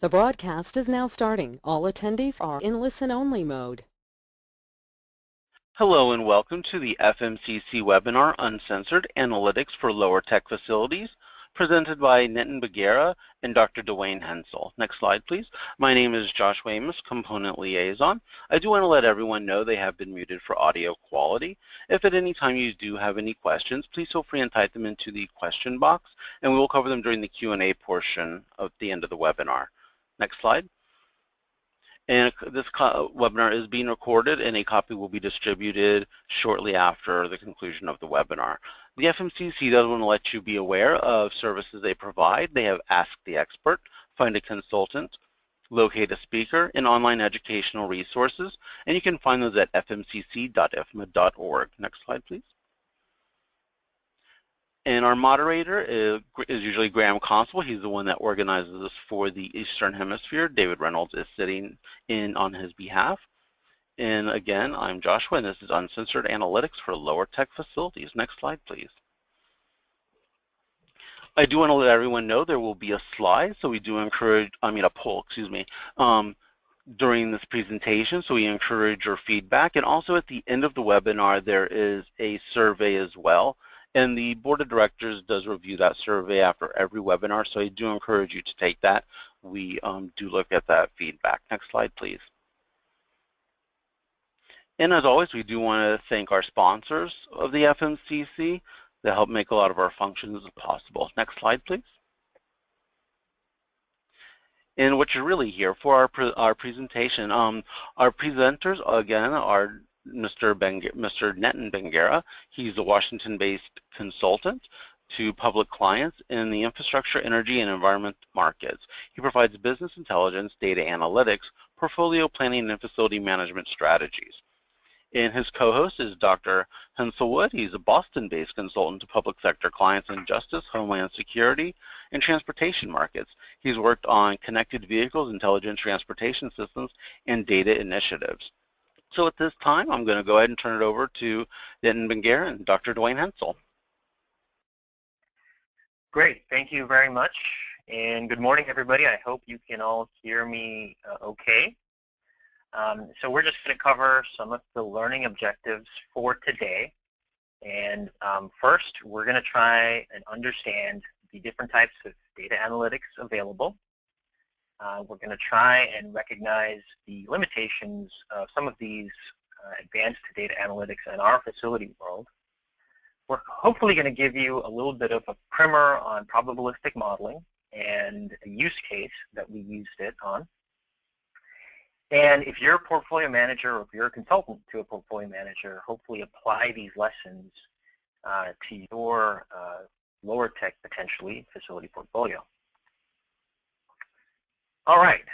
The broadcast is now starting. All attendees are in listen-only mode. Hello and welcome to the FMCC webinar, Uncensored Analytics for Lower Tech Facilities, presented by Nitin Bangera and Dr. Dwayne Hensel. Next slide, please. My name is Josh Weymouth, Component Liaison. I do want to let everyone know they have been muted for audio quality. If at any time you do have any questions, please feel free and type them into the question box, and we will cover them during the Q&A portion of the end of the webinar. Next slide. And this webinar is being recorded, and a copy will be distributed shortly after the conclusion of the webinar. The FMCC does want to let you be aware of services they provide. They have Ask the Expert, Find a Consultant, Locate a Speaker, and online educational resources, and you can find those at fmcc.ifma.org. Next slide, please. And our moderator is usually Graham Constable. He's the one that organizes this for the Eastern Hemisphere. David Reynolds is sitting in on his behalf. And again, I'm Joshua, and this is Uncensored Analytics for Lower Tech Facilities. Next slide, please. I do want to let everyone know there will be a slide, so we do encourage, a poll, excuse me, during this presentation, so we encourage your feedback. And also at the end of the webinar, there is a survey as well. And the Board of Directors does review that survey after every webinar, so I do encourage you to take that. We do look at that feedback. Next slide, please. And as always, we do want to thank our sponsors of the FMCC that help make a lot of our functions possible. Next slide, please. And what you're really here for our presentation, our presenters, again, are Mr. Nitin Bangera. He's a Washington-based consultant to public clients in the infrastructure, energy, and environment markets. He provides business intelligence, data analytics, portfolio planning, and facility management strategies. And his co-host is Dr. Henclewood. He's a Boston-based consultant to public sector clients in justice, homeland security, and transportation markets. He's worked on connected vehicles, intelligent transportation systems, and data initiatives. So at this time, I'm going to go ahead and turn it over to Nitin Bangera and Dr. Dwayne Hensel. Great. Thank you very much. And good morning, everybody. I hope you can all hear me okay. So we're just going to cover some of the learning objectives for today. And first, we're going to try and understand the different types of data analytics available. We're going to try and recognize the limitations of some of these advanced data analytics in our facility world. We're hopefully going to give you a little bit of a primer on probabilistic modeling and a use case that we used it on. And if you're a portfolio manager or if you're a consultant to a portfolio manager, hopefully apply these lessons to your lower tech, potentially, facility portfolio. All right,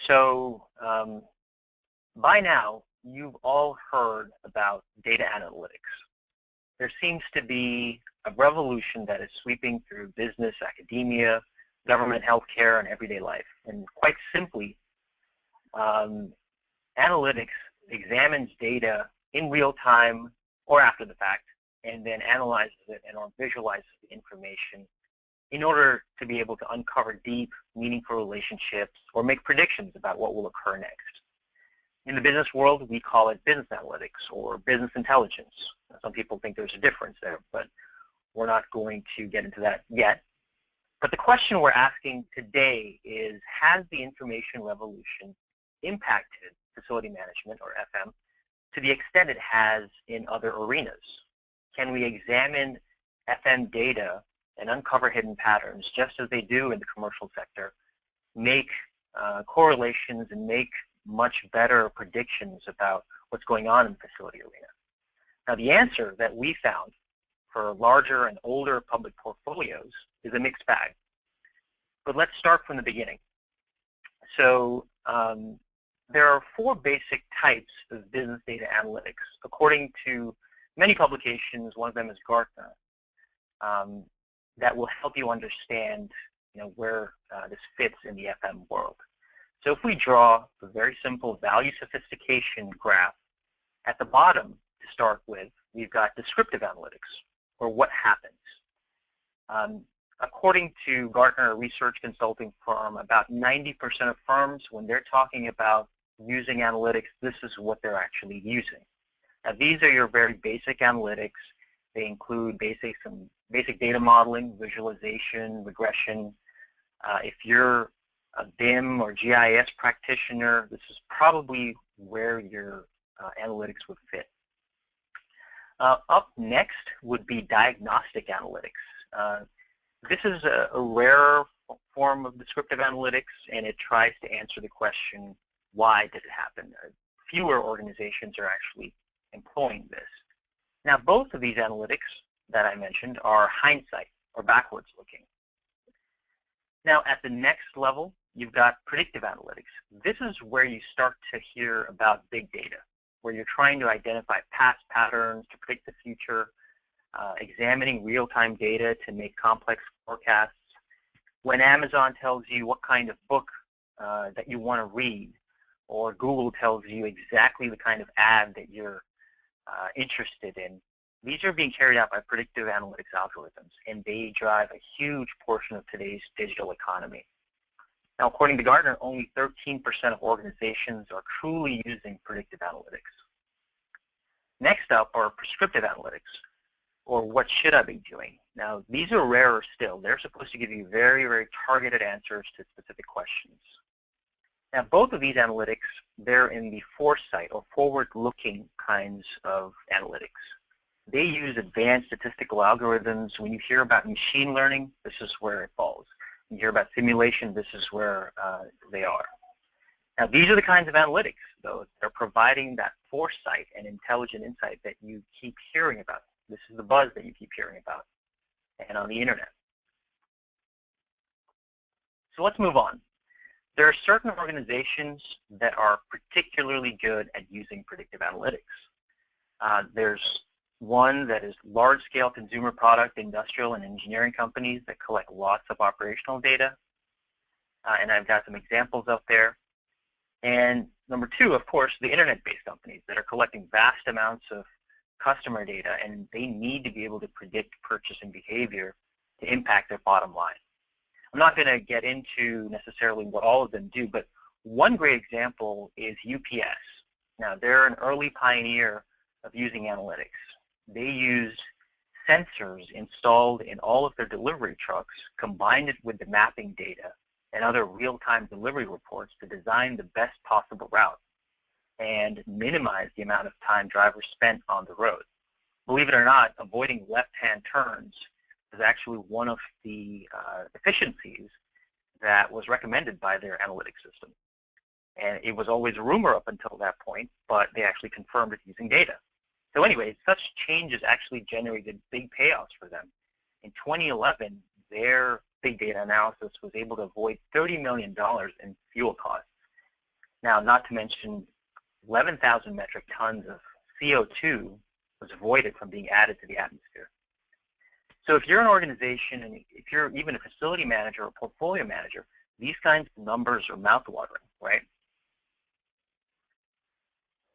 so by now, you've all heard about data analytics. There seems to be a revolution that is sweeping through business, academia, government, healthcare, and everyday life. And quite simply, analytics examines data in real time or after the fact, and then analyzes it and or visualizes the information in order to be able to uncover deep, meaningful relationships or make predictions about what will occur next. In the business world, we call it business analytics or business intelligence. Some people think there's a difference there, but we're not going to get into that yet. But the question we're asking today is, has the information revolution impacted facility management, or FM, to the extent it has in other arenas? Can we examine FM data and uncover hidden patterns, just as they do in the commercial sector, make correlations and make much better predictions about what's going on in the facility arena? Now, the answer that we found for larger and older public portfolios is a mixed bag. But let's start from the beginning. So there are four basic types of business data analytics. According to many publications, one of them is Gartner, that will help you understand where this fits in the FM world. So if we draw a very simple value sophistication graph, at the bottom to start with, we've got descriptive analytics, or what happens. According to Gartner, a research consulting firm, about 90% of firms, when they're talking about using analytics, this is what they're actually using. Now, these are your very basic analytics. They include some basic data modeling, visualization, regression. If you're a BIM or GIS practitioner, this is probably where your analytics would fit. Up next would be diagnostic analytics. This is a rarer form of descriptive analytics, and it tries to answer the question, why did it happen? Fewer organizations are actually employing this. Now, both of these analytics that I mentioned are hindsight, or backwards looking. Now, at the next level, you've got predictive analytics. This is where you start to hear about big data, where you're trying to identify past patterns to predict the future, examining real-time data to make complex forecasts. When Amazon tells you what kind of book that you want to read, or Google tells you exactly the kind of ad that you're interested in, these are being carried out by predictive analytics algorithms, and they drive a huge portion of today's digital economy. Now, according to Gartner, only 13% of organizations are truly using predictive analytics. Next up are prescriptive analytics, or what should I be doing? Now, these are rarer still. They're supposed to give you very, very targeted answers to specific questions. Now, both of these analytics, they're in the foresight or forward-looking kinds of analytics. They use advanced statistical algorithms. When you hear about machine learning, this is where it falls. When you hear about simulation, this is where they are. Now, these are the kinds of analytics, though. They're providing that foresight and intelligent insight that you keep hearing about. This is the buzz that you keep hearing about and on the internet. So let's move on. There are certain organizations that are particularly good at using predictive analytics. There's one that is large-scale consumer product, industrial, and engineering companies that collect lots of operational data. And I've got some examples up there. And number two, of course, the internet-based companies that are collecting vast amounts of customer data, and they need to be able to predict purchasing behavior to impact their bottom line. I'm not going to get into necessarily what all of them do, but one great example is UPS. Now, they're an early pioneer of using analytics. They use sensors installed in all of their delivery trucks, combined it with the mapping data and other real-time delivery reports to design the best possible route and minimize the amount of time drivers spent on the road. Believe it or not, avoiding left-hand turns is actually one of the efficiencies that was recommended by their analytics system. And it was always a rumor up until that point, but they actually confirmed it using data. So anyway, such changes actually generated big payoffs for them. In 2011, their big data analysis was able to avoid $30 million in fuel costs. Now, not to mention 11,000 metric tons of CO2 was avoided from being added to the atmosphere. So if you're an organization, and if you're even a facility manager or portfolio manager, these kinds of numbers are mouthwatering, right?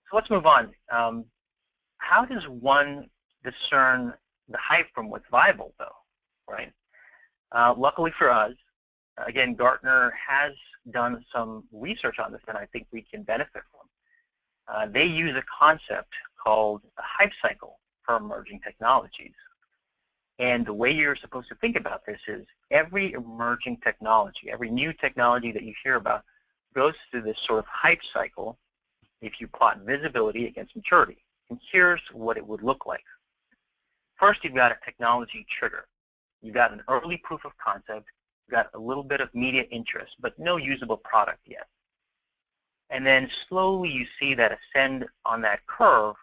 So let's move on. How does one discern the hype from what's viable, though, right? Luckily for us, again, Gartner has done some research on this that I think we can benefit from. They use a concept called a hype cycle for emerging technologies. And the way you're supposed to think about this is every emerging technology, every new technology that you hear about goes through this sort of hype cycle if you plot visibility against maturity. And here's what it would look like. First, you've got a technology trigger. You've got an early proof of concept. You've got a little bit of media interest, but no usable product yet. And then slowly you see that ascend on that curve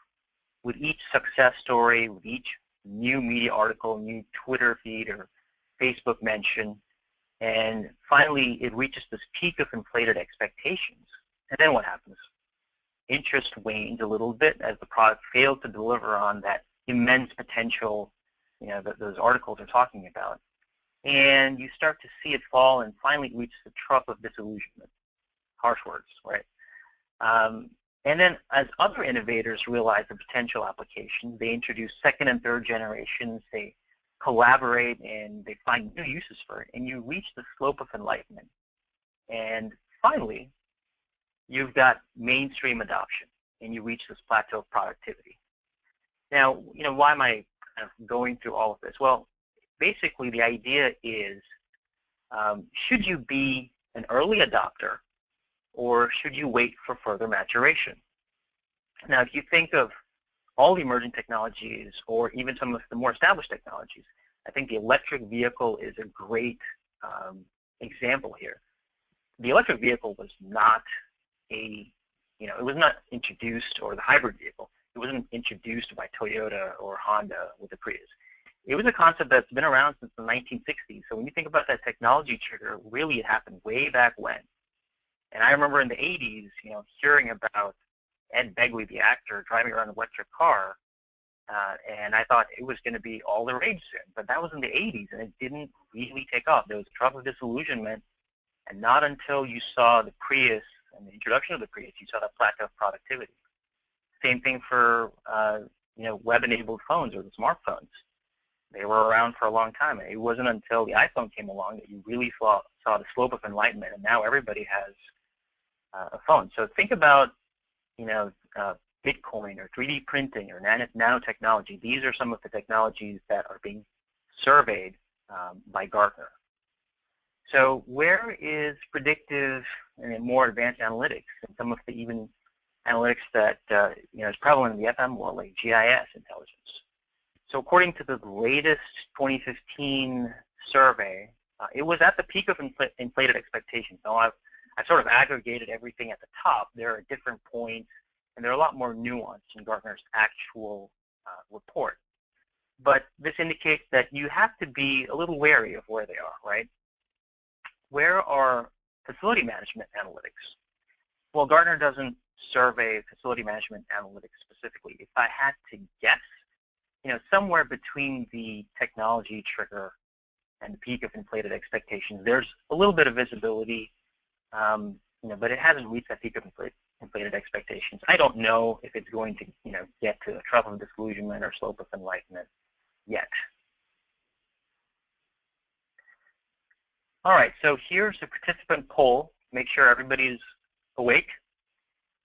with each success story, with each new media article, new Twitter feed or Facebook mention. And finally, it reaches this peak of inflated expectations. And then what happens? Interest wanes a little bit as the product fails to deliver on that immense potential, that those articles are talking about. And you start to see it fall and finally reach the trough of disillusionment. Harsh words, right? And then as other innovators realize the potential application, they introduce second and third generations. They collaborate and they find new uses for it, and you reach the slope of enlightenment. And finally, you've got mainstream adoption, and you reach this plateau of productivity. Now, why am I kind of going through all of this? Well, basically the idea is, should you be an early adopter, or should you wait for further maturation? Now, if you think of all the emerging technologies, or even some of the more established technologies, I think the electric vehicle is a great example here. The electric vehicle was not it was not introduced, or the hybrid vehicle, it wasn't introduced by Toyota or Honda with the Prius. It was a concept that's been around since the 1960s. So when you think about that technology trigger, really it happened way back when. And I remember in the 80s, hearing about Ed Begley, the actor, driving around an electric car, and I thought it was going to be all the rage soon. But that was in the 80s, and it didn't really take off. There was a trouble of disillusionment, and not until you saw the Prius and the introduction of the Prius, you saw that plateau of productivity. Same thing for web-enabled phones, or the smartphones. They were around for a long time. It wasn't until the iPhone came along that you really saw the slope of enlightenment, and now everybody has a phone. So think about Bitcoin, or 3D printing, or nanotechnology. These are some of the technologies that are being surveyed by Gartner. So where is predictive and more advanced analytics, and some of the even analytics that is prevalent in the FM world, like GIS intelligence? So according to the latest 2015 survey, it was at the peak of inflated expectations. Now I've sort of aggregated everything at the top. There are different points, and they're a lot more nuanced in Gartner's actual report. But this indicates that you have to be a little wary of where they are, right? Where are facility management analytics? Well, Gartner doesn't survey facility management analytics specifically. If I had to guess, somewhere between the technology trigger and the peak of inflated expectations, there's a little bit of visibility, but it hasn't reached that peak of inflated expectations. I don't know if it's going to, get to a trough of disillusionment or slope of enlightenment yet. All right, so here's a participant poll. Make sure everybody's awake.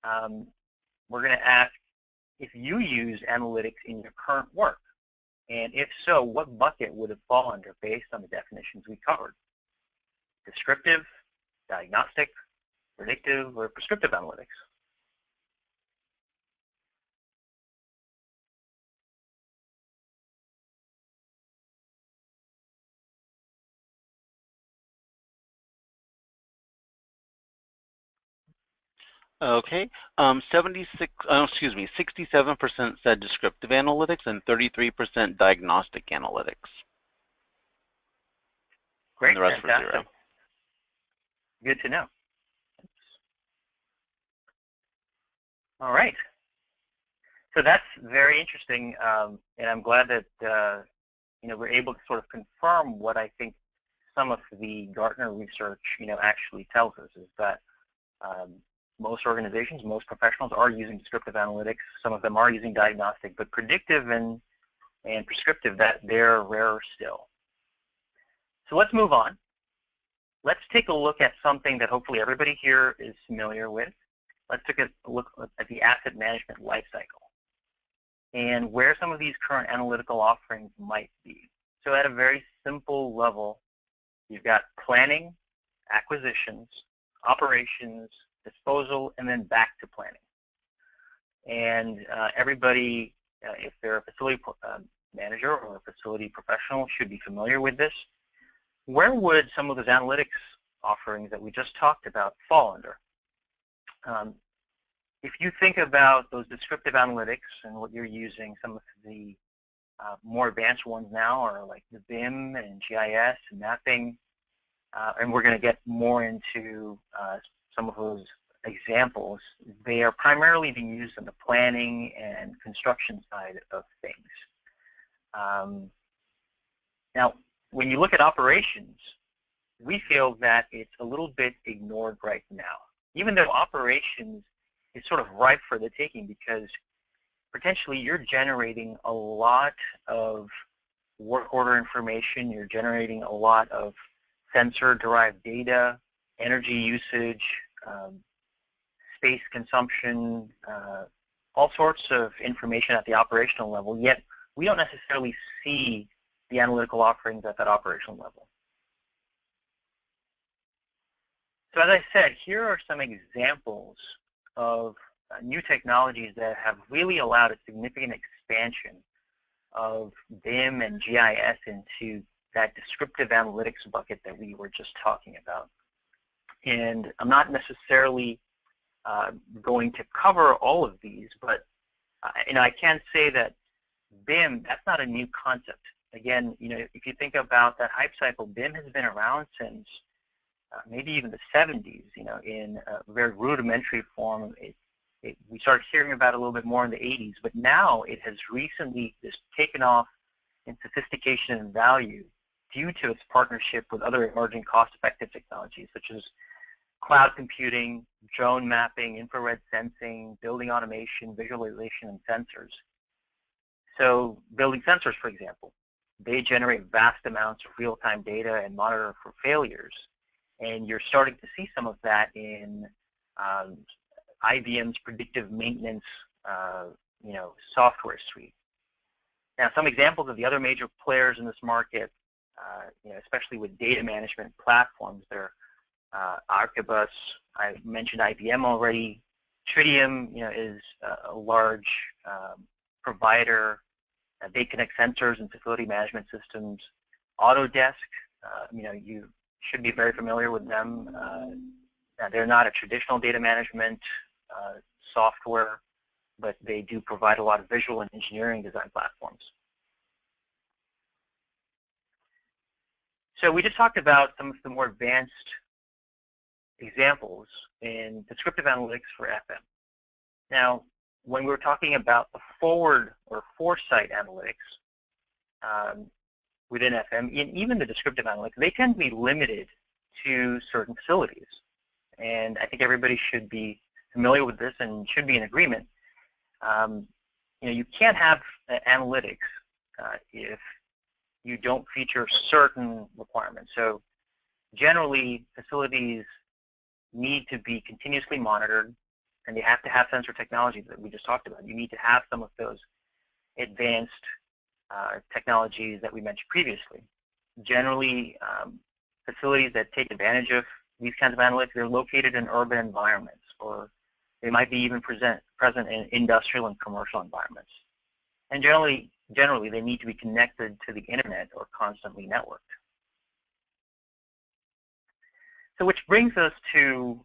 We're going to ask if you use analytics in your current work, and if so, what bucket would it fall under based on the definitions we covered? Descriptive, diagnostic, predictive, or prescriptive analytics? Okay, 67% said descriptive analytics and 33% diagnostic analytics. Great, and the rest fantastic. were 0. Good to know. All right. So that's very interesting, and I'm glad that we're able to sort of confirm what I think some of the Gartner research actually tells us, is that most organizations, most professionals are using descriptive analytics. Some of them are using diagnostic, but predictive and prescriptive, that they're rarer still. So let's move on. Let's take a look at something that hopefully everybody here is familiar with. Let's take a look at the asset management lifecycle and where some of these current analytical offerings might be. So at a very simple level, you've got planning, acquisitions, operations, disposal, and then back to planning. And everybody, if they're a facility manager or a facility professional, should be familiar with this. Where would some of those analytics offerings that we just talked about fall under? If you think about those descriptive analytics and what you're using, some of the more advanced ones now are like the BIM and GIS and mapping, and we're going to get more into some of those examples. They are primarily being used on the planning and construction side of things. Now, when you look at operations, we feel that it's a little bit ignored right now, even though operations is sort of ripe for the taking, because potentially you're generating a lot of work order information. You're generating a lot of sensor-derived data, energy usage, space consumption, all sorts of information at the operational level, yet we don't necessarily see the analytical offerings at that operational level. So as I said, here are some examples of new technologies that have really allowed a significant expansion of BIM and GIS into that descriptive analytics bucket that we were just talking about. And I'm not necessarily going to cover all of these, but I can say that BIM, that's not a new concept. Again, if you think about that hype cycle, BIM has been around since maybe even the 70s, in a very rudimentary form. We started hearing about it a little bit more in the 80s, but now it has recently just taken off in sophistication and value due to its partnership with other emerging cost-effective technologies such as cloud computing, drone mapping, infrared sensing, building automation, visualization, and sensors. So building sensors, for example, they generate vast amounts of real-time data and monitor for failures. And you're starting to see some of that in IBM's predictive maintenance software suite. Now, some examples of the other major players in this market, especially with data management platforms, they're Archibus. I mentioned IBM already. Tritium, is a large provider. They connect sensors and facility management systems. Autodesk, you should be very familiar with them. They're not a traditional data management software, but they do provide a lot of visual and engineering design platforms. So we just talked about some of the more advanced examples in descriptive analytics for FM. Now, when we're talking about the forward or foresight analytics within FM, even the descriptive analytics, they tend to be limited to certain facilities. And I think everybody should be familiar with this and should be in agreement. You can't have analytics if you don't feature certain requirements. So generally, facilities need to be continuously monitored, and they have to have sensor technology that we just talked about. You need to have some of those advanced technologies that we mentioned previously. Generally, facilities that take advantage of these kinds of analytics, they're located in urban environments, or they might be even present in industrial and commercial environments. And generally, they need to be connected to the internet or constantly networked. So which brings us to,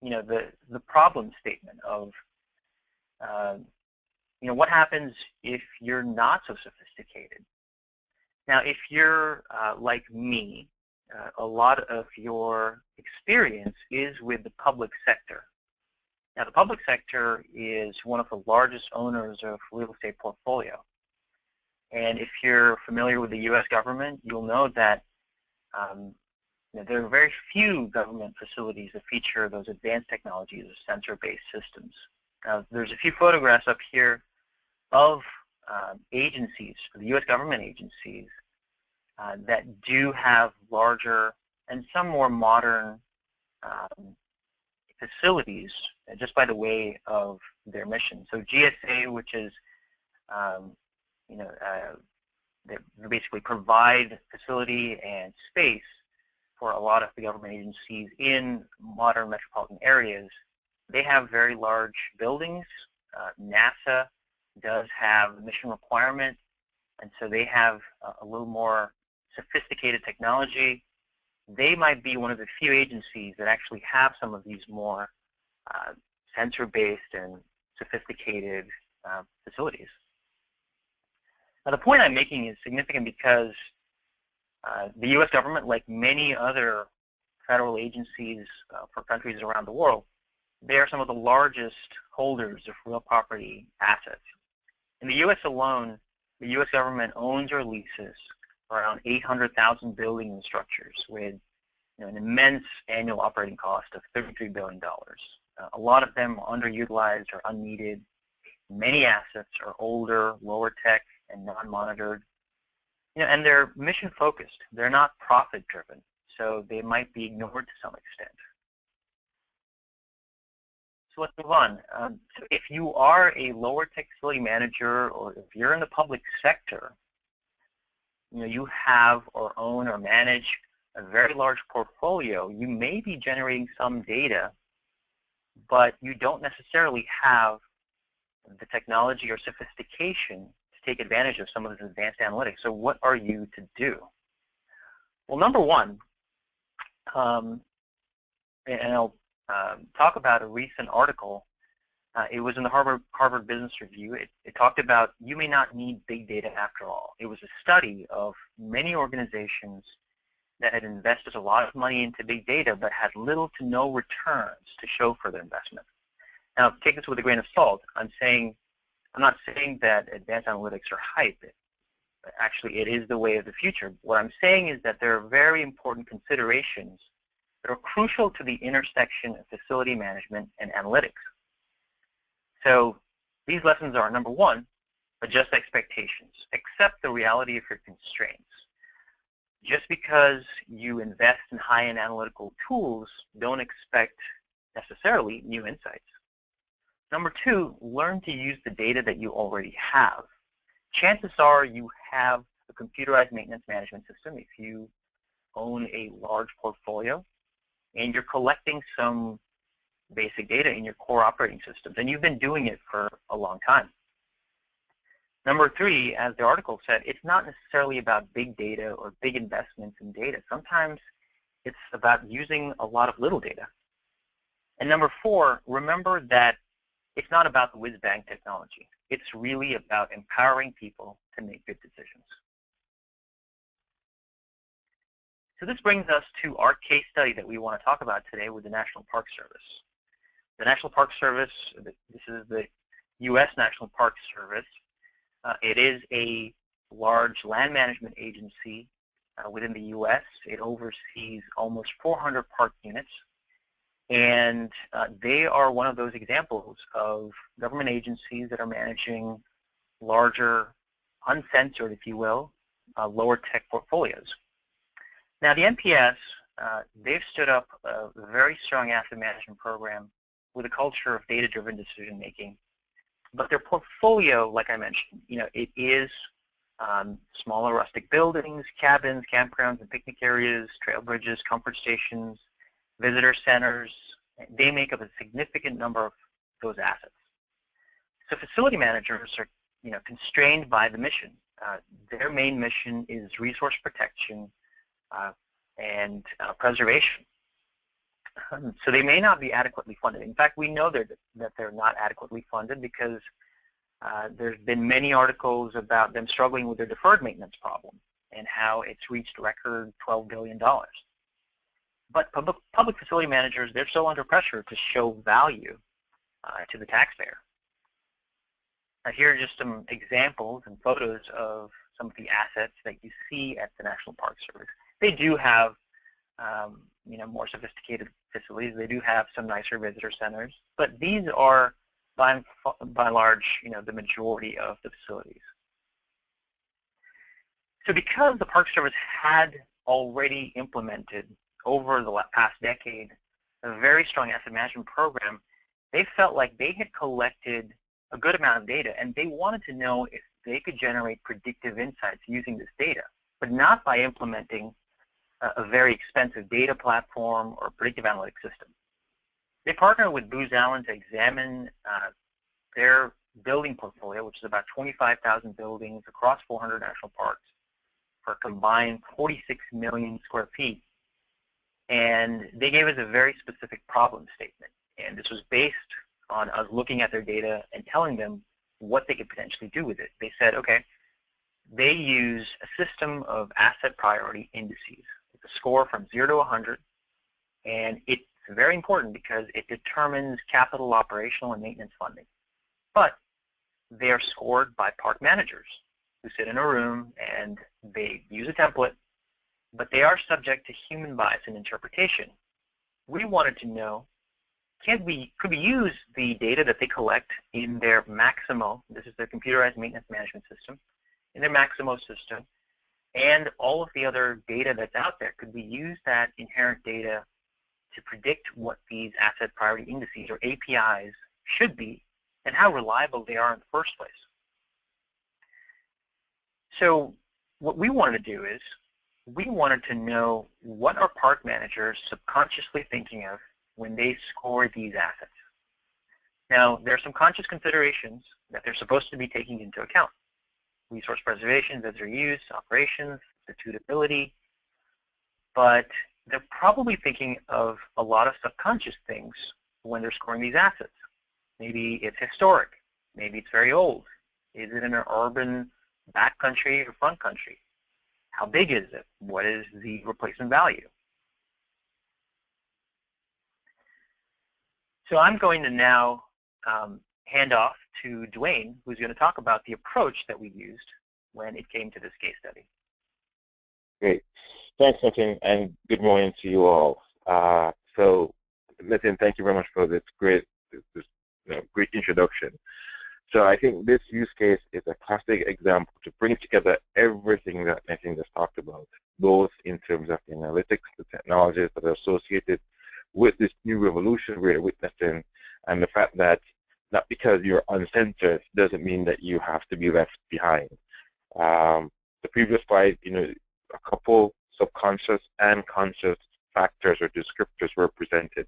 the problem statement of, what happens if you're not so sophisticated? Now, if you're like me, a lot of your experience is with the public sector. Now, the public sector is one of the largest owners of real estate portfolio. And if you're familiar with the U.S. government, you'll know that there are very few government facilities that feature those advanced technologies of sensor-based systems. Now, there's a few photographs up here of agencies, the U.S. government agencies, that do have larger and some more modern facilities just by the way of their mission. So GSA, which is, they basically provide facility and space for a lot of the government agencies in modern metropolitan areas. They have very large buildings. NASA does have mission requirement, and so they have a little more sophisticated technology. They might be one of the few agencies that actually have some of these more sensor-based and sophisticated facilities. Now, the point I'm making is significant because the U.S. government, like many other federal agencies for countries around the world, they are some of the largest holders of real property assets. In the U.S. alone, the U.S. government owns or leases around 800,000 buildings and structures with an immense annual operating cost of $33 billion. A lot of them are underutilized or unneeded. Many assets are older, lower tech, and non-monitored. and they're mission focused. They're not profit driven, so they might be ignored to some extent. So let's move on. So if you are a lower tech facility manager, or if you're in the public sector, you have or own or manage a very large portfolio, you may be generating some data, but you don't necessarily have the technology or sophistication to take advantage of some of this advanced analytics. So what are you to do? Well, number one, and I'll talk about a recent article. It was in the Harvard Business Review. It talked about you may not need big data after all. It was a study of many organizations that had invested a lot of money into big data but had little to no returns to show for their investment. Now, take this with a grain of salt. I'm not saying that advanced analytics are hype. Actually, it is the way of the future. What I'm saying is that there are very important considerations that are crucial to the intersection of facility management and analytics. So these lessons are, number one, adjust expectations. Accept the reality of your constraints. Just because you invest in high-end analytical tools, don't expect necessarily new insights. Number two, learn to use the data that you already have. Chances are you have a computerized maintenance management system if you own a large portfolio, and you're collecting some basic data in your core operating systems, and you've been doing it for a long time. Number three, as the article said, it's not necessarily about big data or big investments in data. Sometimes it's about using a lot of little data. And number four, remember that it's not about the whiz-bang technology. It's really about empowering people to make good decisions. So this brings us to our case study that we want to talk about today with the National Park Service. The National Park Service, this is the U.S. National Park Service. It is a large land management agency within the U.S. It oversees almost 400 park units. And they are one of those examples of government agencies that are managing larger, uncensored, if you will, lower tech portfolios. Now, the NPS, they've stood up a very strong asset management program with a culture of data-driven decision-making. But their portfolio, like I mentioned, it is smaller rustic buildings, cabins, campgrounds, and picnic areas, trail bridges, comfort stations, visitor centers. They make up a significant number of those assets. So facility managers are, constrained by the mission. Their main mission is resource protection and preservation. So they may not be adequately funded. In fact, we know that they're not adequately funded because there's been many articles about them struggling with their deferred maintenance problem and how it's reached a record $12 billion. But public facility managers, they're so under pressure to show value to the taxpayer. Now, here are just some examples and photos of some of the assets that you see at the National Park Service. They do have more sophisticated facilities. They do have some nicer visitor centers, but these are, by and large, the majority of the facilities. So because the Park Service had already implemented over the past decade a very strong asset management program, they felt like they had collected a good amount of data, and they wanted to know if they could generate predictive insights using this data, but not by implementing a very expensive data platform or predictive analytics system. They partnered with Booz Allen to examine their building portfolio, which is about 25,000 buildings across 400 national parks for a combined 46 million square feet. And they gave us a very specific problem statement. And this was based on us looking at their data and telling them what they could potentially do with it. They said, okay, they use a system of asset priority indices. It's a score from 0 to 100, and it's very important because it determines capital, operational, and maintenance funding. But they are scored by park managers who sit in a room and they use a template, but they are subject to human bias and interpretation. We wanted to know, could we use the data that they collect in their Maximo, this is their computerized maintenance management system, in their Maximo system, and all of the other data that's out there, could we use that inherent data to predict what these asset priority indices, or APIs, should be and how reliable they are in the first place? So what we wanted to do is we wanted to know what are park managers subconsciously thinking of when they score these assets. Now, there are some conscious considerations that they're supposed to be taking into account. Resource preservation, visitor use, operations, suitability, but they're probably thinking of a lot of subconscious things when they're scoring these assets. Maybe it's historic, maybe it's very old. Is it in an urban backcountry or front country? How big is it? What is the replacement value? So I'm going to now hand off to Dwayne, who's going to talk about the approach that we used when it came to this case study. Great. Thanks, Nitin, and good morning to you all. So, Nitin, thank you very much for this great introduction. So I think this use case is a classic example to bring together everything that Nitin just talked about, both in terms of the analytics, the technologies that are associated with this new revolution we're witnessing, and the fact that not because you're uncensored doesn't mean that you have to be left behind. The previous slide, a couple subconscious and conscious factors or descriptors were presented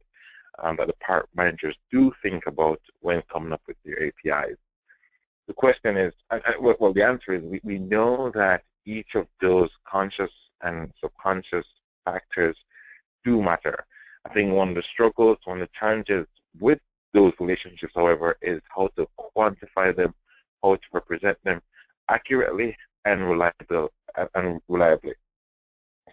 that the park managers do think about when coming up with their APIs. The question is, well, the answer is we know that each of those conscious and subconscious factors do matter. I think one of the struggles, one of the challenges with those relationships, however, is how to quantify them, how to represent them accurately and reliably.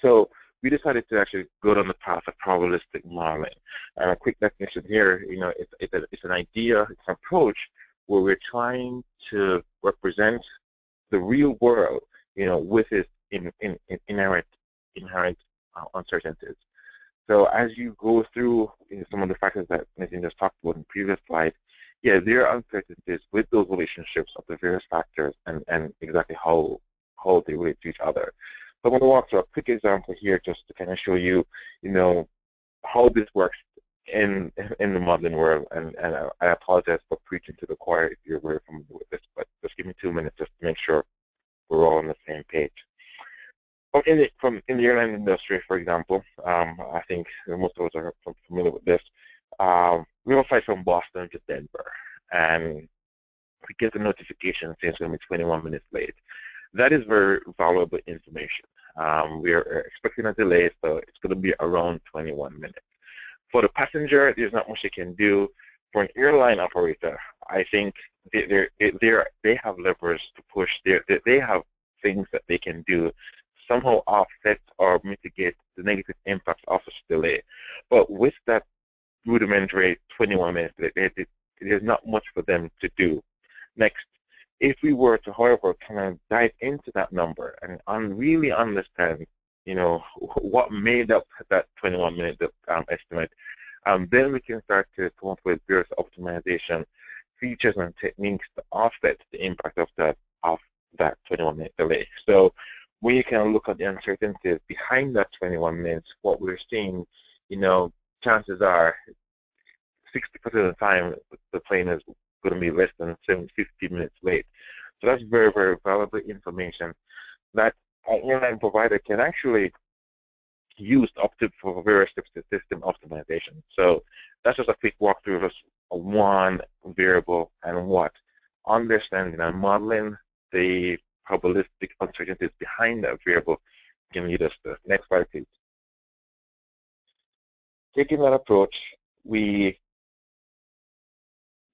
So we decided to actually go down the path of probabilistic modeling. And a quick definition here, it's an idea, it's an approach where we're trying to represent the real world, with its inherent uncertainties. So as you go through some of the factors that Nitin just talked about in the previous slide, yeah, there are uncertainties with those relationships of the various factors and exactly how they relate to each other. So I'm going to walk through a quick example here just to kind of show you, how this works in the modeling world. And I apologize for preaching to the choir if you're very familiar with this, but just give me 2 minutes just to make sure we're all on the same page. In the airline industry, for example, I think most of us are familiar with this. We have a flight from Boston to Denver, and we get a notification saying it's going to be 21 minutes late. That is very valuable information. We are expecting a delay, so it's going to be around 21 minutes. For the passenger, there's not much they can do. For an airline operator, I think they have levers to push. They have things that they can do somehow offset or mitigate the negative impacts of such delay. But with that rudimentary 21 minutes, there's not much for them to do. Next, if we were to, however, kind of dive into that number and really understand, what made up that 21-minute estimate, then we can start to come up with various optimization features and techniques to offset the impact of that 21-minute delay. So when you can look at the uncertainties behind that 21 minutes, what we're seeing, chances are 60% of the time the plane is going to be less than 50 minutes late. So that's very, very valuable information that an airline provider can actually use for various system optimization. So that's just a quick walkthrough of one variable and what understanding and modeling the probabilistic uncertainties behind that variable can lead us to. Next slide, please. Taking that approach, we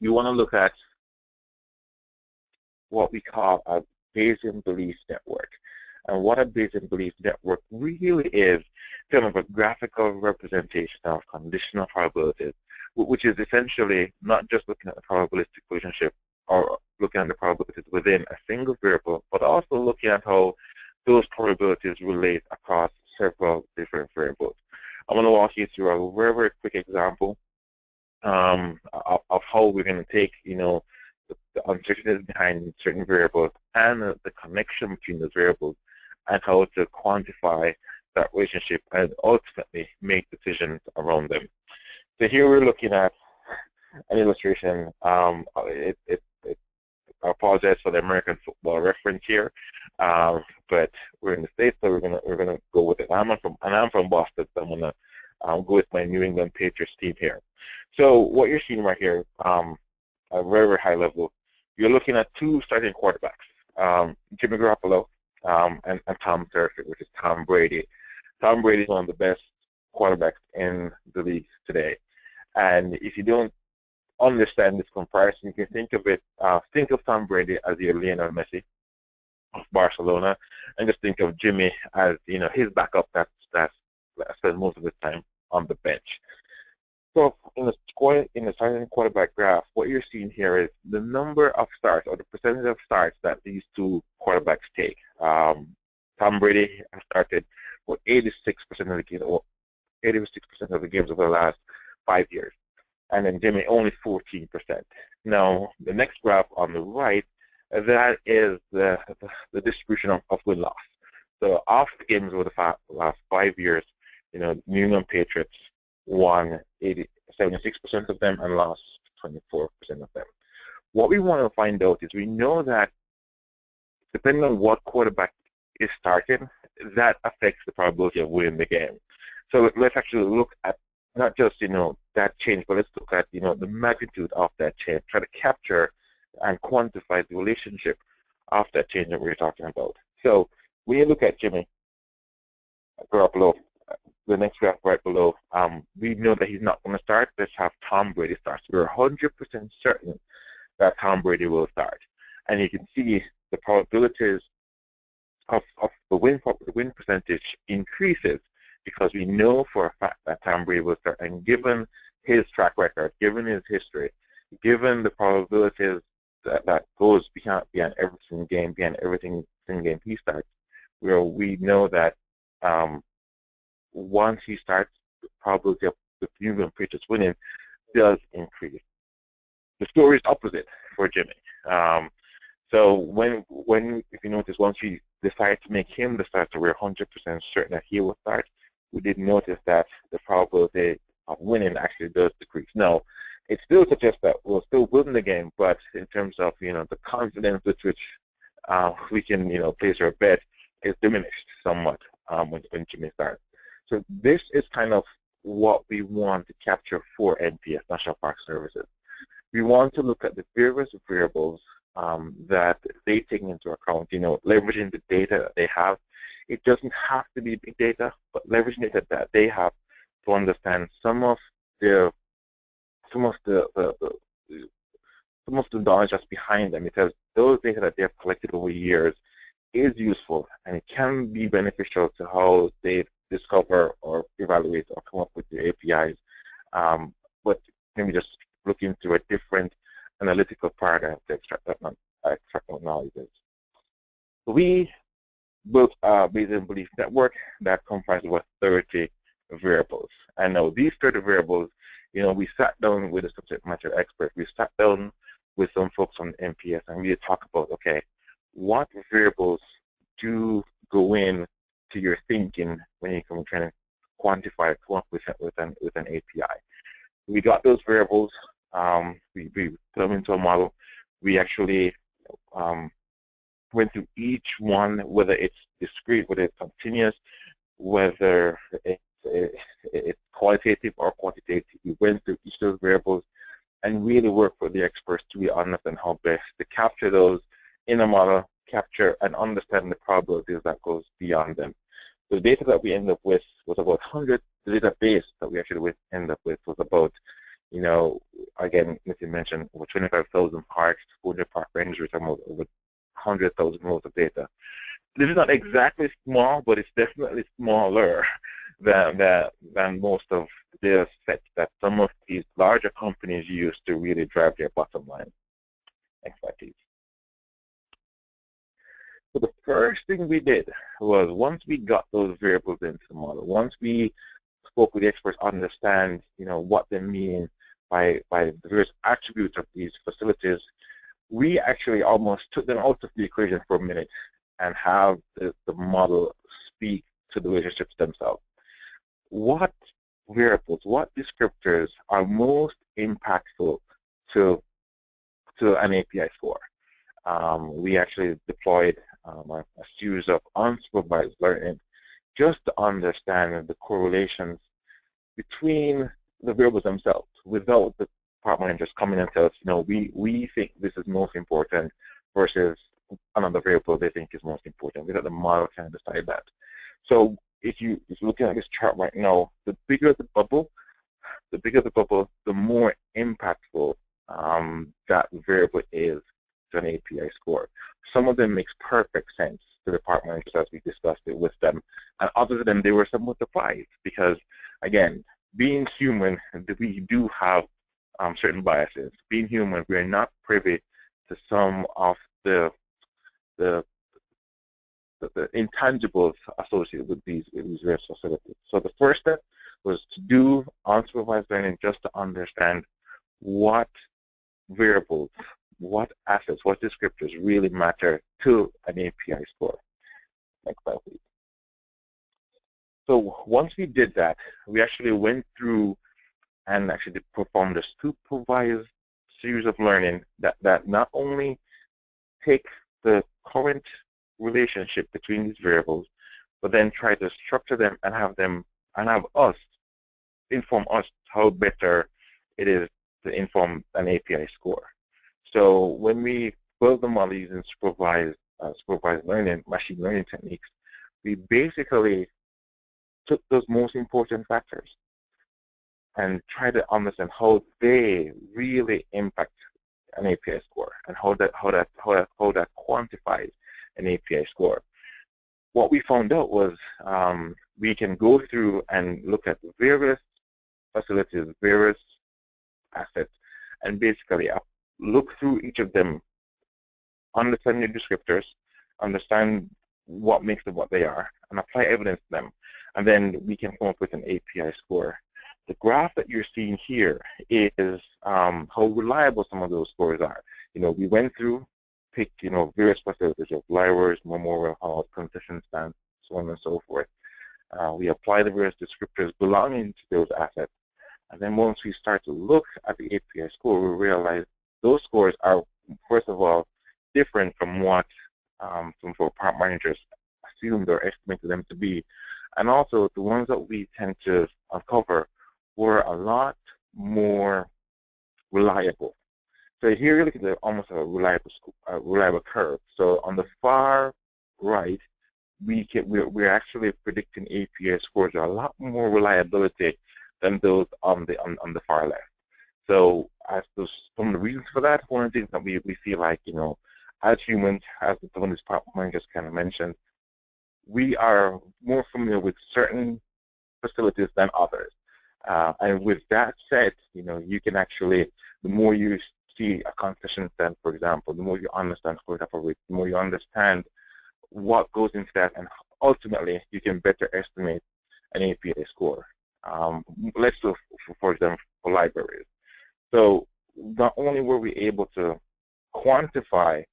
want to look at what we call a Bayesian Belief Network. And what a Bayesian Belief Network really is kind of a graphical representation of conditional probabilities, which is essentially not just looking at the probabilistic relationship or looking at the probabilities within a single variable, but also looking at how those probabilities relate across several different variables. I'm going to walk you through a very, very quick example of how we're going to take, the uncertainties behind certain variables and the connection between those variables and how to quantify that relationship and ultimately make decisions around them. So here we're looking at an illustration. I apologize for the American football reference here, but we're in the States, so we're gonna go with it. I'm from Boston, so I'm gonna go with my New England Patriots team here. So what you're seeing right here, at a very, very high level, you're looking at two starting quarterbacks, Jimmy Garoppolo and Tom Brady, which is Tom Brady. Tom Brady is one of the best quarterbacks in the league today. And if you don't understand this comparison, you can think of Tom Brady as your Lionel Messi of Barcelona, and just think of Jimmy as his backup that spends most of his time on the bench. So in the starting quarterback graph, what you're seeing here is the number of starts or the percentage of starts that these two quarterbacks take. Tom Brady has started for 86% of the games, or 86% of the games over the last 5 years, and then Jimmy only 14%. Now the next graph on the right, that is the distribution of win-loss. So of the games over the last 5 years, New England Patriots won 76% of them and lost 24% of them. What we want to find out is we know that depending on what quarterback is starting, that affects the probability of winning the game. So let's actually look at not just that change, but let's look at the magnitude of that change. Try to capture and quantify the relationship of that change that we're talking about. So when you look at Jimmy Garoppolo, the next graph right below, we know that he's not going to start. Let's have Tom Brady start. So we're 100% certain that Tom Brady will start. And you can see the probabilities of the win percentage increases because we know for a fact that Tom Brady will start. And given his track record, given his history, given the probabilities that goes beyond every single game, beyond every single game he starts, where we know that once he starts, the probability of the New England Patriots winning does increase. The story is opposite for Jimmy. So when if you notice, once we decide to make him the starter, we're 100% certain that he will start. We did notice that the probability of winning actually does decrease. Now, it still suggests that we'll still win the game, but in terms of the confidence with which we can place our bet is diminished somewhat when Jimmy starts. So this is kind of what we want to capture for NPS, National Park Services. We want to look at the various variables that they take into account, leveraging the data that they have. It doesn't have to be big data, but leveraging data that they have to understand some of the knowledge that's behind them, because those data that they have collected over years is useful and it can be beneficial to how they discover or evaluate or come up with the APIs. But maybe just look into a different analytical paradigm to extract what knowledge is. So we built a Bayesian Belief Network that comprises about 30 variables. And now these 30 variables, we sat down with a subject matter expert. We sat down with some folks on NPS and we talk about, okay, what variables do go in to your thinking when you come trying to quantify, come up with an API. We got those variables. We put them into a model. We actually went through each one, whether it's discrete, whether it's continuous, whether it's qualitative or quantitative. We went through each of those variables and really worked with the experts to really understand how best to capture those in a model, capture and understand the probabilities that goes beyond them. The data that we ended up with was about 100. The database that we actually ended up with was about, again, Nitin mentioned over 25,000 parks, 400 park rangers, and over 100,000 rows of data. This is not exactly small, but it's definitely smaller than most of the data sets that some of these larger companies use to really drive their bottom line. Next slide, please. So the first thing we did was, once we got those variables into the model, once we spoke with the experts, understand what they mean by the various attributes of these facilities, we actually almost took them out of the equation for a minute and have the model speak to the relationships themselves. What variables, what descriptors are most impactful to an API score? We actually deployed a series of unsupervised learning just to understand the correlations between the variables themselves without the part managers coming and tell us, we think this is most important versus another variable they think is most important. We let the model kind of decide that. So if you're looking at this chart right now, the bigger the bubble, the more impactful that variable is to an API score. Some of them makes perfect sense to the part managers as we discussed it with them, and others of them they were somewhat surprised because, again, being human, we do have certain biases. Being human, we are not privy to some of the intangibles associated with these various facilities. So the first step was to do unsupervised learning just to understand what variables, what assets, what descriptors really matter to an API score. Next slide, please. So once we did that, we actually went through and actually performed a supervised series of learning that not only take the current relationship between these variables, but then try to structure them and have us inform us how better it is to inform an API score. So when we build the model using supervised learning, machine learning techniques, we basically took those most important factors and try to understand how they really impact an API score and how that quantifies an API score. What we found out was we can go through and look at various facilities, various assets, and basically look through each of them, understand the descriptors, understand what makes them what they are, and apply evidence to them. And then we can come up with an API score. The graph that you're seeing here is how reliable some of those scores are. We went through, picked various facilities of libraries, memorial halls, concession stands, so on and so forth. We apply the various descriptors belonging to those assets. And then once we start to look at the API score, we realize those scores are, first of all, different from what some part managers assumed or estimated them to be. And also, the ones that we tend to uncover were a lot more reliable. So here you're looking at almost a reliable curve. So on the far right, we're actually predicting API scores are a lot more reliability than those on the far left. So as some of the reasons for that, one of the things that we feel like, as humans, as some of these part managers kind of mentioned, we are more familiar with certain facilities than others. And with that said, you can actually, the more you see a concession stand, for example, the more you understand the more you understand what goes into that, and ultimately you can better estimate an API score. Let's do, for example, for libraries. So not only were we able to quantify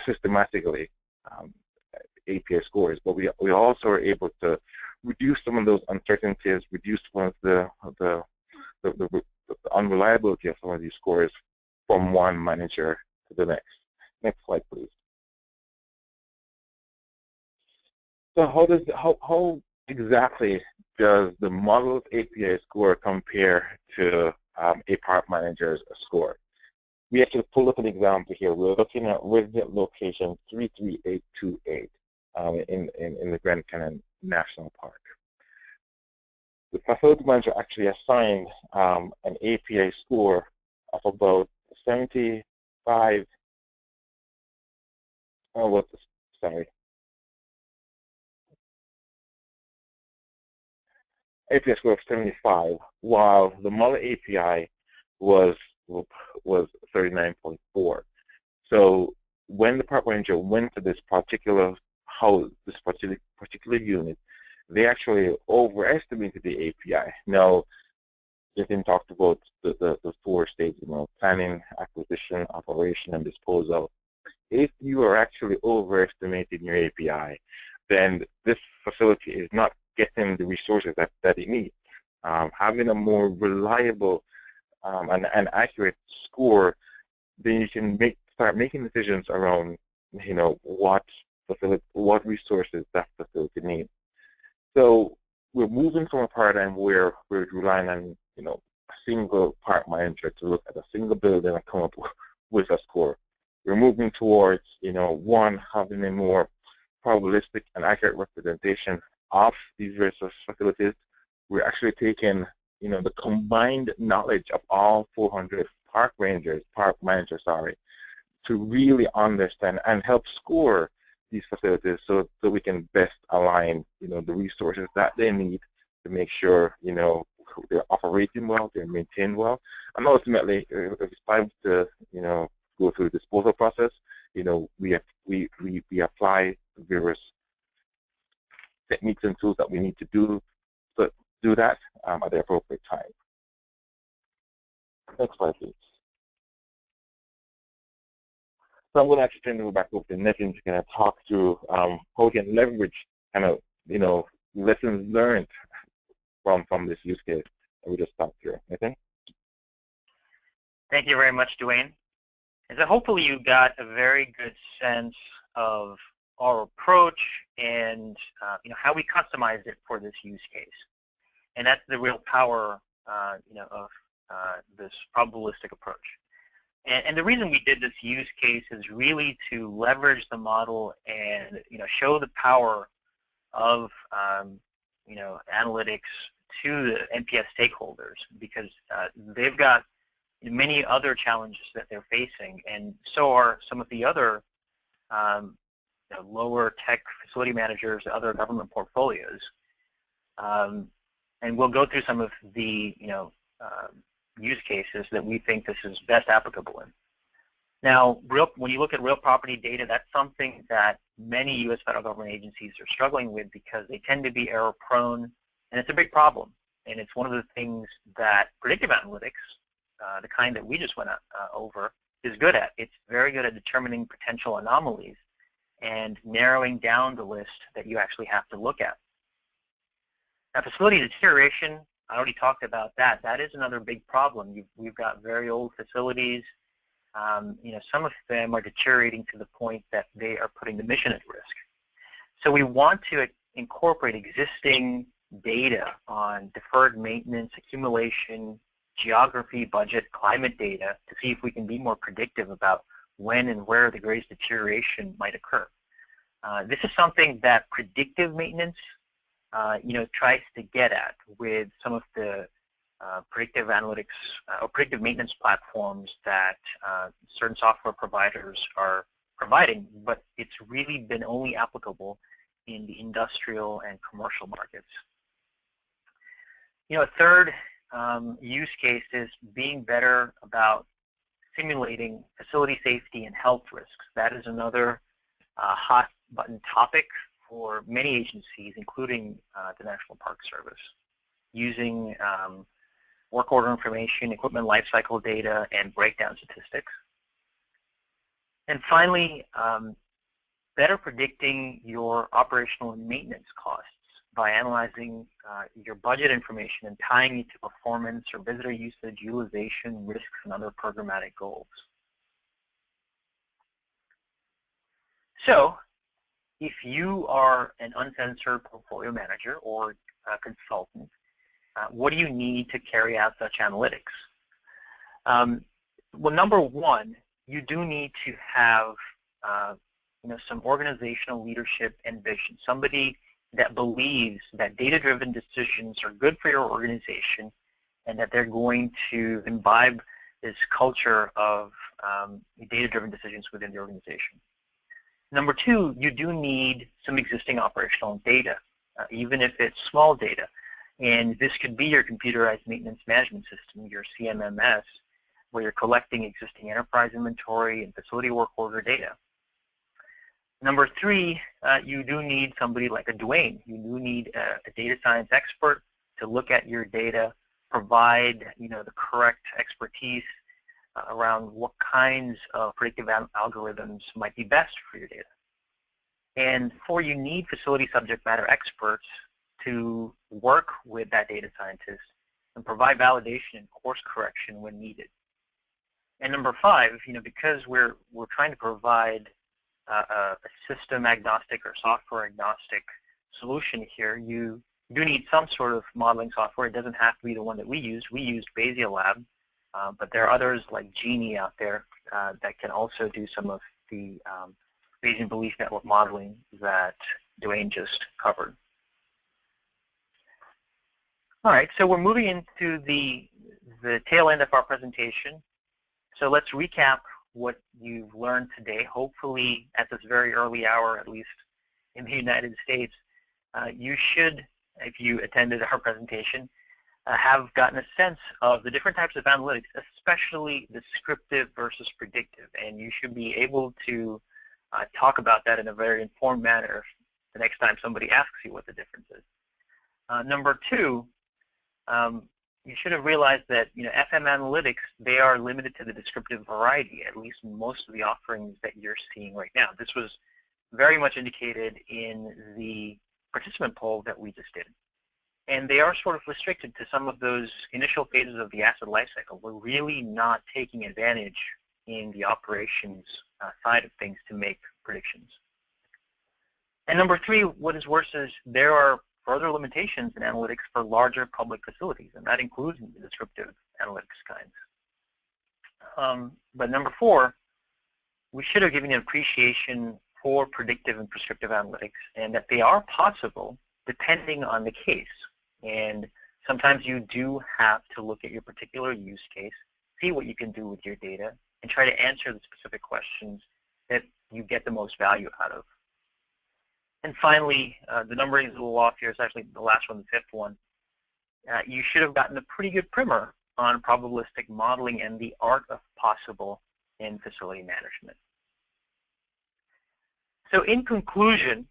systematically API scores, but we also are able to reduce some of those uncertainties, reduce some of the unreliability of some of these scores from one manager to the next. Next slide, please. So how exactly does the model's API score compare to a part manager's score? We actually pulled up an example here. We're looking at resident location 33828 in the Grand Canyon National Park. The facility manager actually assigned an API score of about 75. Oh, sorry. API score of 75, while the model API was 39.4. So when the part manager went to this particular house, this particular unit, they actually overestimated the API. Now, Nitin talked about the 4 stages, planning, acquisition, operation, and disposal. if you are actually overestimating your API, then this facility is not getting the resources that it needs. Having a more reliable and accurate score, then you can start making decisions around, what resources that facility needs. So we're moving from a paradigm where we're relying on, a single part manager to look at a single building and come up with a score. We're moving towards, one, having a more probabilistic and accurate representation of these various facilities. We're actually taking, the combined knowledge of all 400 park managers, to really understand and help score these facilities so we can best align, the resources that they need to make sure, they're operating well, they're maintained well, and ultimately, if it's time to, go through the disposal process, we apply various techniques and tools that we need to do that at the appropriate time. Next slide, please. So I'm going to actually turn it back over to Nitin to kind of talk through how we can leverage kind of, lessons learned from this use case that we just talked through. Nitin? Thank you very much, Dwayne. And so hopefully you got a very good sense of our approach and how we customized it for this use case. And that's the real power of this probabilistic approach. And the reason we did this use case is really to leverage the model and show the power of analytics to the NPS stakeholders, because they've got many other challenges that they're facing, and so are some of the other lower tech facility managers, other government portfolios. And we'll go through some of the use cases that we think this is best applicable in. Now, when you look at real property data, that's something that many U.S. federal government agencies are struggling with because they tend to be error-prone, and it's a big problem. And it's one of the things that predictive analytics, the kind that we just went over, is good at. It's very good at determining potential anomalies and narrowing down the list that you actually have to look at. Now, facility deterioration, I already talked about that. That is another big problem. We've got very old facilities. Some of them are deteriorating to the point that they are putting the mission at risk. So we want to incorporate existing data on deferred maintenance, accumulation, geography, budget, climate data to see if we can be more predictive about when and where the greatest deterioration might occur. This is something that predictive maintenance tries to get at with some of the predictive analytics or predictive maintenance platforms that certain software providers are providing, but it's really been only applicable in the industrial and commercial markets. A third use case is being better about simulating facility safety and health risks. That is another hot button topic for many agencies, including the National Park Service, using work order information, equipment lifecycle data, and breakdown statistics. And finally, better predicting your operational and maintenance costs by analyzing your budget information and tying it to performance or visitor usage, utilization, risks, and other programmatic goals. So, if you are an uncensored portfolio manager or a consultant, what do you need to carry out such analytics? Well, number one, you do need to have some organizational leadership and vision, somebody that believes that data-driven decisions are good for your organization and that they're going to imbibe this culture of data-driven decisions within the organization. Number two, you do need some existing operational data, even if it's small data. And this could be your computerized maintenance management system, your CMMS, where you're collecting existing enterprise inventory and facility work order data. Number three, you do need somebody like a Dwayne. You do need a data science expert to look at your data, provide the correct expertise around what kinds of predictive algorithms might be best for your data. And you need facility subject matter experts to work with that data scientist and provide validation and course correction when needed. And number 5, because we're trying to provide a system agnostic or software agnostic solution here, you do need some sort of modeling software. It doesn't have to be the one that we use. We used Bayesian Lab, but there are others like Genie out there that can also do some of the Bayesian Belief Network modeling that Dwayne just covered. All right, so we're moving into the tail end of our presentation. So let's recap what you've learned today. Hopefully, at this very early hour, at least in the United States, you should, if you attended our presentation, have gotten a sense of the different types of analytics, especially descriptive versus predictive. And you should be able to talk about that in a very informed manner the next time somebody asks you what the difference is. Number 2, you should have realized that FM analytics, they are limited to the descriptive variety, at least in most of the offerings that you're seeing right now. This was very much indicated in the participant poll that we just did. And they are sort of restricted to some of those initial phases of the asset lifecycle. We're really not taking advantage in the operations side of things to make predictions. And number 3, what is worse is there are further limitations in analytics for larger public facilities, and that includes the descriptive analytics kinds. But number 4, we should have given an appreciation for predictive and prescriptive analytics, and that they are possible depending on the case. And sometimes you do have to look at your particular use case, see what you can do with your data, and try to answer the specific questions that you get the most value out of. And finally, the numbering is a little off here. It's actually the last one, the 5th one. You should have gotten a pretty good primer on probabilistic modeling and the art of possible in facility management. So in conclusion,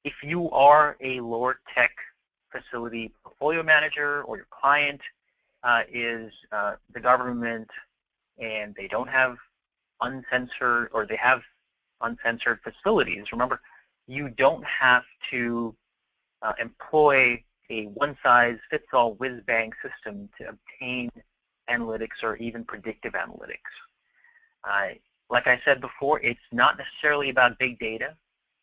if you are a lower tech facility portfolio manager, or your client is the government and they don't have uncensored, or they have uncensored facilities, remember, you don't have to employ a one-size-fits-all whiz-bang system to obtain analytics or even predictive analytics. Like I said before, it's not necessarily about big data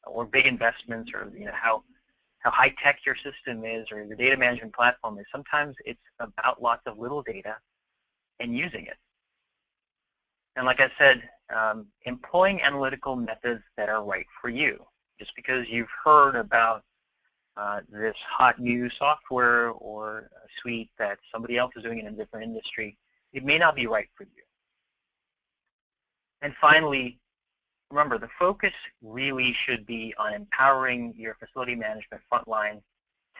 or big investments, or how high-tech your system is or your data management platform is. Sometimes it's about lots of little data and using it. And like I said, employing analytical methods that are right for you. Just because you've heard about this hot new software or a suite that somebody else is doing in a different industry, it may not be right for you. And finally, remember, the focus really should be on empowering your facility management frontline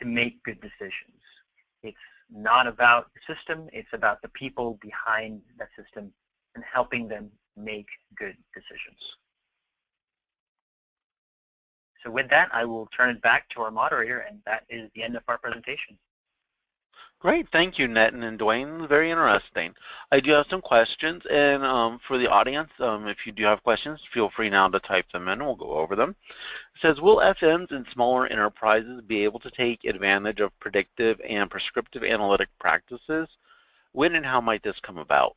to make good decisions. It's not about the system, it's about the people behind that system and helping them make good decisions. So with that, I will turn it back to our moderator, and that is the end of our presentation. Great, thank you, Nitin and Dwayne. Very interesting. I do have some questions, and for the audience, if you do have questions, feel free now to type them in. We'll go over them. It says, will FMs and smaller enterprises be able to take advantage of predictive and prescriptive analytic practices? When and how might this come about?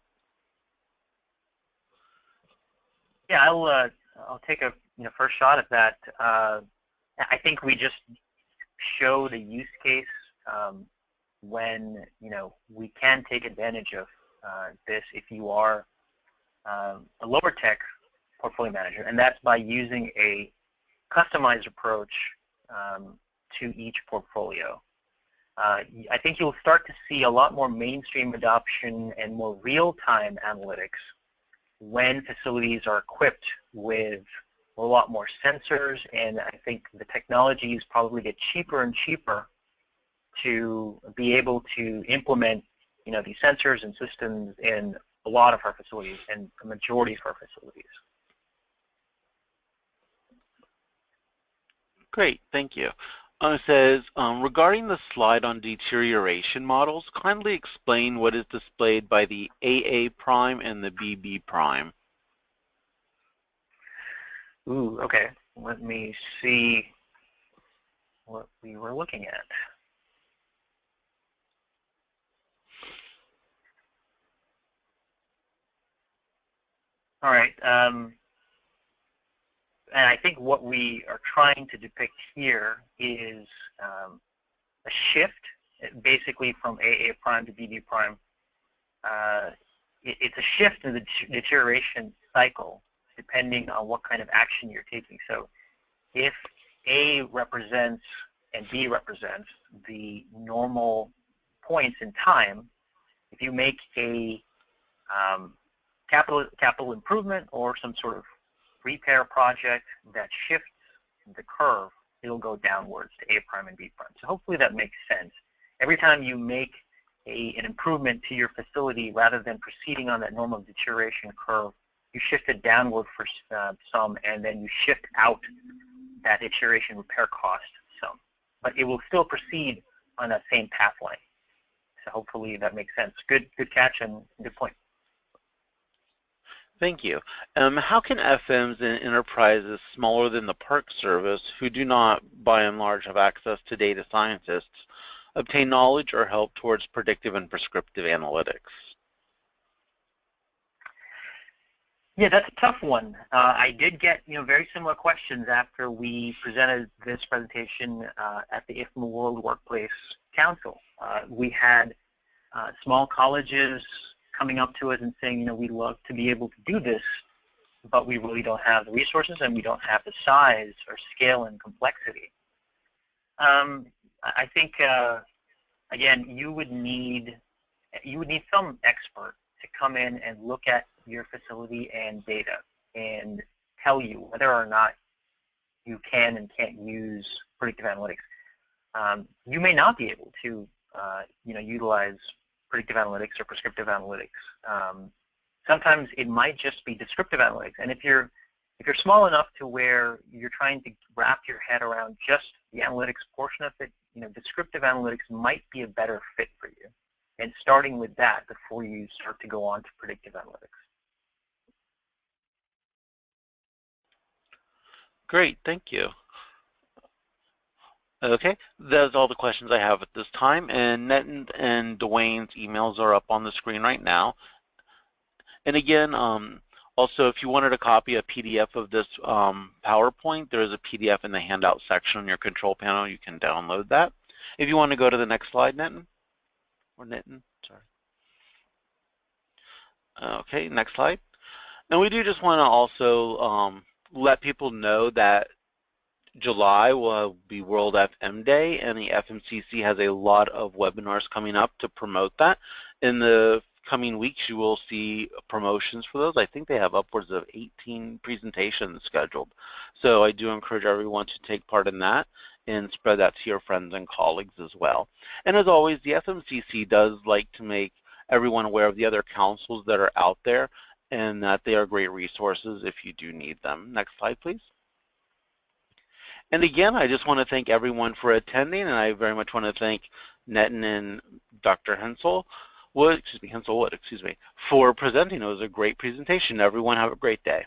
Yeah, I'll take a first shot at that. I think we just showed a use case when we can take advantage of this if you are a lower tech portfolio manager, and that's by using a customized approach to each portfolio. I think you'll start to see a lot more mainstream adoption and more real-time analytics when facilities are equipped with a lot more sensors, and I think the technologies probably get cheaper and cheaper to be able to implement these sensors and systems in a lot of our facilities and the majority of our facilities. Great, thank you. It says, regarding the slide on deterioration models, kindly explain what is displayed by the AA prime and the BB prime. Ooh, okay. Let me see what we were looking at. All right. And I think what we are trying to depict here is a shift, basically from AA prime to BB prime. It's a shift in the deterioration cycle, depending on what kind of action you're taking. So if A represents and B represents the normal points in time, if you make a capital improvement or some sort of repair project that shifts the curve, it'll go downwards to A prime and B prime. So hopefully that makes sense. Every time you make an improvement to your facility, rather than proceeding on that normal deterioration curve, you shift it downward for some, and then you shift out that deterioration repair cost some. But it will still proceed on that same path line. So hopefully that makes sense. Good catch and good point. Thank you. How can FMs and enterprises smaller than the Park Service, who do not, by and large, have access to data scientists, obtain knowledge or help towards predictive and prescriptive analytics? Yeah, that's a tough one. I did get very similar questions after we presented this presentation at the IFMA World Workplace Council. We had small colleges coming up to us and saying, we'd love to be able to do this, but we really don't have the resources and we don't have the size or scale and complexity. I think, again, you would need some expert to come in and look at your facility and data and tell you whether or not you can and can't use predictive analytics. You may not be able to, utilize predictive analytics or prescriptive analytics. Sometimes it might just be descriptive analytics, and if you're small enough to where you're trying to wrap your head around just the analytics portion of it, descriptive analytics might be a better fit for you. And starting with that before you start to go on to predictive analytics. Great, thank you. Okay, that's all the questions I have at this time, and Nitin and Dwayne's emails are up on the screen right now. And again, also, if you wanted a copy, a PDF of this PowerPoint, there is a PDF in the handout section on your control panel. You can download that. If you want to go to the next slide, Nitin, or Nitin, sorry. Okay, next slide. And we do just want to also let people know that July will be World FM Day, and the FMCC has a lot of webinars coming up to promote that. In the coming weeks, you will see promotions for those. I think they have upwards of 18 presentations scheduled. So I do encourage everyone to take part in that and spread that to your friends and colleagues as well. And as always, the FMCC does like to make everyone aware of the other councils that are out there and that they are great resources if you do need them. Next slide, please. And again, I just want to thank everyone for attending, and I very much want to thank Nitin and Dr. Henclewood, for presenting. It was a great presentation. Everyone have a great day.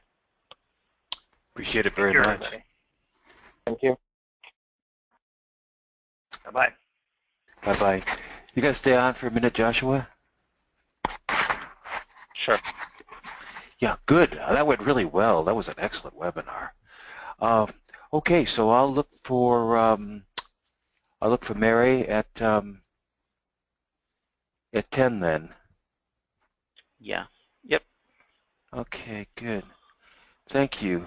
Appreciate it very much. Everybody. Thank you. Bye-bye. Bye-bye. You guys stay on for a minute, Joshua? Sure. Yeah, good. That went really well. That was an excellent webinar. Okay, so I'll look for Mary at 10 then. Yeah. Yep. Okay, good. Thank you.